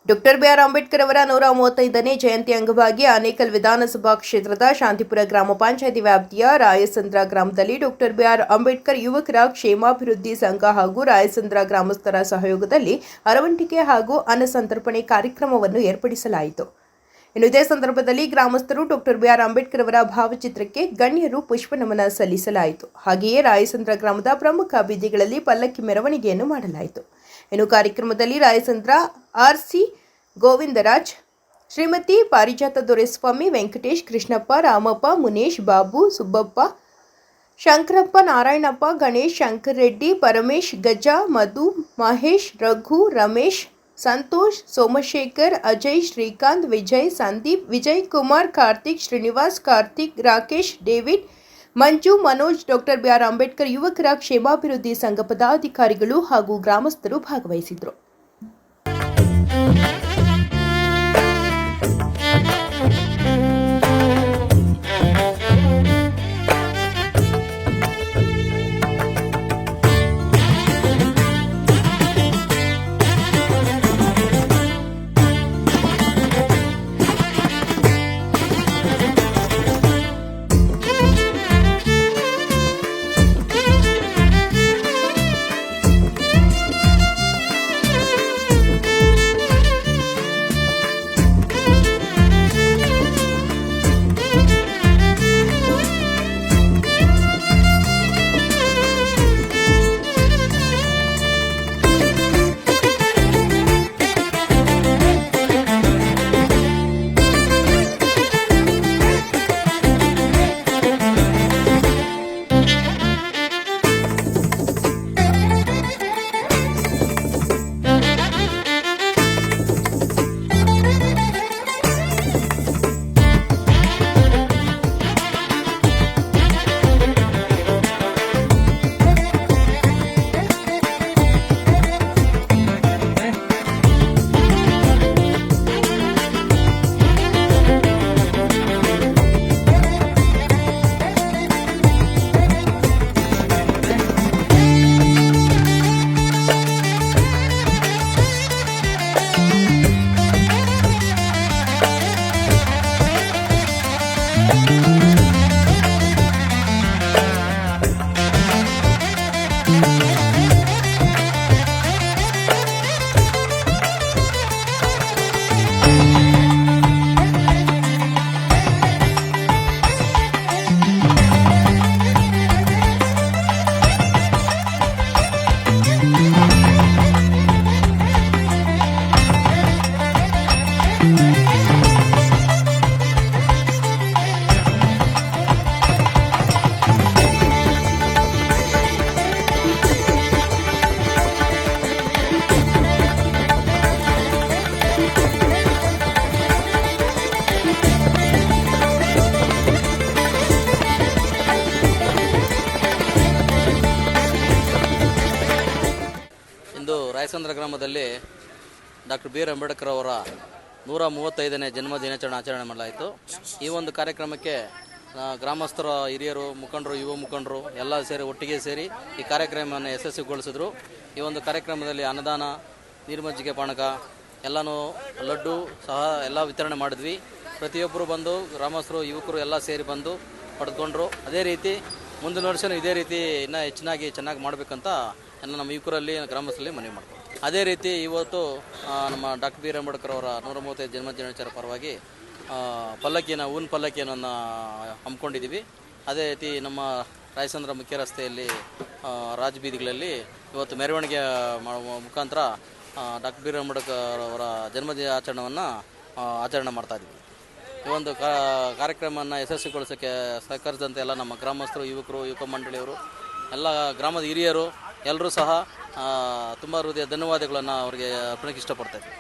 Doctor B R Ambedkar ಅವರ 135ನೇ ಜಯಂತಿ ಅಂಗವಾಗಿ ಆನೇಕಲ್ ವಿಧಾನಸಭಾ ಕ್ಷೇತ್ರದ ಶಾಂತಿಪುರ ಗ್ರಾಮ ಪಂಚಾಯಿತಿ ವ್ಯಾಪ್ತಿಯ ರಾಯಸಂದ್ರ ಗ್ರಾಮದಲ್ಲಿ ಡಾಕ್ಟರ್ ಬಿಆರ್ ಅಂಬೇಡ್ಕರ್ ಯುವಕರ ಕ್ಷೇಮಾಭಿವೃದ್ಧಿ ಸಂಘ ಹಾಗೂ ರಾಯಸಂದ್ರ ಗ್ರಾಮಸ್ಥರ ಸಹಯೋಗದಲ್ಲಿ ಅರವಂಟಿಕೆ ಹಾಗೂ ಅನ್ನ ಸಂತರ್ಪಣೆ ಕಾರ್ಯಕ್ರಮವನ್ನು ಏರ್ಪಡಿಸಲಾಯಿತು. ಇದೇ ಸಂದರ್ಭದಲ್ಲಿ ಗ್ರಾಮಸ್ಥರು ಡಾಕ್ಟರ್ ಬಿಆರ್ ಅಂಬೇಡ್ಕರ್ ಅವರ ಭಾವಚಿತ್ರಕ್ಕೆ ಗಣ್ಯರು ಪುಷ್ಪ ನಮನ ಸಲ್ಲಿಸಲಾಯಿತು. ಹಾಗೆಯೇ ರಾಯಸಂದ್ರ ಗ್ರಾಮದ ಪ್ರಮುಖ ಬೀದಿಗಳಲ್ಲಿ ಪಲ್ಲಕ್ಕಿ ಮೆರವಣಿಗೆಯನ್ನು ಮಾಡಲಾಯಿತು. ಕಾರ್ಯಕ್ರಮದಲ್ಲಿ ರಾಯಸಂದ್ರ ಆರ್ಸಿ ಗೋವಿಂದರಾಜ್, ಶ್ರೀಮತಿ ಪಾರಿಜಾತ ದೊರೆಸ್ವಾಮಿ, ವೆಂಕಟೇಶ್, ಕೃಷ್ಣಪ್ಪ, ರಾಮಪ್ಪ, ಮುನೇಶ್, ಬಾಬು, ಸುಬ್ಬಪ್ಪ, ಶಂಕರಪ್ಪ, ನಾರಾಯಣಪ್ಪ, ಗಣೇಶ್, ಶಂಕರ್ ರೆಡ್ಡಿ, ಪರಮೇಶ್, ಗಜ, ಮಧು, ಮಹೇಶ್, ರಘು, ರಮೇಶ್, ಸಂತೋಷ್, ಸೋಮಶೇಖರ್, ಅಜಯ್, ಶ್ರೀಕಾಂತ್, ವಿಜಯ್, ಸಂದೀಪ್, ವಿಜಯ್ ಕುಮಾರ್, ಕಾರ್ತಿಕ್, ಶ್ರೀನಿವಾಸ್, ಕಾರ್ತಿಕ್, ರಾಕೇಶ್, ಡೇವಿಡ್, ಮಂಜು, ಮನೋಜ್, ಡಾಕ್ಟರ್ ಬಿಆರ್ ಅಂಬೇಡ್ಕರ್ ಯುವಕರ ಕ್ಷೇಮಾಭಿವೃದ್ಧಿ ಸಂಘ ಪದಾಧಿಕಾರಿಗಳು ಹಾಗೂ ಗ್ರಾಮಸ್ಥರು ಭಾಗವಹಿಸಿದರು. ಇಂದು ರಾಯಸಂದ್ರ ಗ್ರಾಮದಲ್ಲಿ ಡಾಕ್ಟರ್ ಬಿ ಆರ್ ಅಂಬೇಡ್ಕರ್ ಅವರ 135ನೇ ಜನ್ಮ ದಿನಾಚರಣೆ ಆಚರಣೆ ಮಾಡಲಾಯಿತು. ಈ ಒಂದು ಕಾರ್ಯಕ್ರಮಕ್ಕೆ ಗ್ರಾಮಸ್ಥರ ಹಿರಿಯರು, ಮುಖಂಡರು, ಯುವ ಮುಖಂಡರು ಎಲ್ಲ ಒಟ್ಟಿಗೆ ಸೇರಿ ಈ ಕಾರ್ಯಕ್ರಮವನ್ನು ಯಶಸ್ವಿಗೊಳಿಸಿದ್ರು. ಈ ಒಂದು ಕಾರ್ಯಕ್ರಮದಲ್ಲಿ ಅನ್ನದಾನ, ನೀರ್ಮಜ್ಜಿಗೆ, ಪಾನಕ ಎಲ್ಲನೂ, ಲಡ್ಡು ಸಹ ಎಲ್ಲ ವಿತರಣೆ ಮಾಡಿದ್ವಿ. ಪ್ರತಿಯೊಬ್ಬರು ಬಂದು ಗ್ರಾಮಸ್ಥರು, ಯುವಕರು ಎಲ್ಲ ಸೇರಿ ಬಂದು ಪಡೆದುಕೊಂಡ್ರು. ಅದೇ ರೀತಿ ಮುಂದಿನ ವರ್ಷವೂ ಇದೇ ರೀತಿ ಇನ್ನೂ ಚೆನ್ನಾಗಿ ಮಾಡಬೇಕಂತ ನಮ್ಮ ಯುವಕರಲ್ಲಿ, ಗ್ರಾಮಸ್ಥರಲ್ಲಿ ಮನವಿ ಮಾಡ್ತೀವಿ. ಅದೇ ರೀತಿ ಇವತ್ತು ನಮ್ಮ ಡಾಕ್ಟರ್ ಬಿ ಆರ್ ಅಂಬೇಡ್ಕರ್ ಅವರ 135 ಜನ್ಮ ದಿನಾಚರಣೆ ಪರವಾಗಿ ಹೂವಿನ ಪಲ್ಲಕ್ಕಿಯನ್ನು ಹಮ್ಮಿಕೊಂಡಿದ್ದೀವಿ. ಅದೇ ರೀತಿ ನಮ್ಮ ರಾಯಸಂದ್ರ ಮುಖ್ಯ ರಸ್ತೆಯಲ್ಲಿ ರಾಜಬೀದಿಗಳಲ್ಲಿ ಇವತ್ತು ಮೆರವಣಿಗೆ ಮಾಡುವ ಮುಖಾಂತರ ಡಾಕ್ಟರ್ ಬಿ ಆರ್ ಅಂಬೇಡ್ಕರ್ ಅವರ ಜನ್ಮದಿನ ಆಚರಣೆ ಮಾಡ್ತಾಯಿದ್ವಿ. ಈ ಒಂದು ಕಾರ್ಯಕ್ರಮವನ್ನು ಯಶಸ್ವಿಗೊಳಿಸೋಕ್ಕೆ ಸಹಕರಿಸಿದಂತೆ ಎಲ್ಲ ನಮ್ಮ ಗ್ರಾಮಸ್ಥರು, ಯುವಕ ಮಂಡಳಿಯವರು, ಎಲ್ಲ ಗ್ರಾಮದ ಹಿರಿಯರು ಎಲ್ಲರೂ ಸಹ ತುಂಬ ಹೃದಯ ಧನ್ಯವಾದಗಳನ್ನು ಅವರಿಗೆ ಅರ್ಪಣೆಗೆ ಇಷ್ಟಪಡ್ತಾ ಇದ್ದೀವಿ.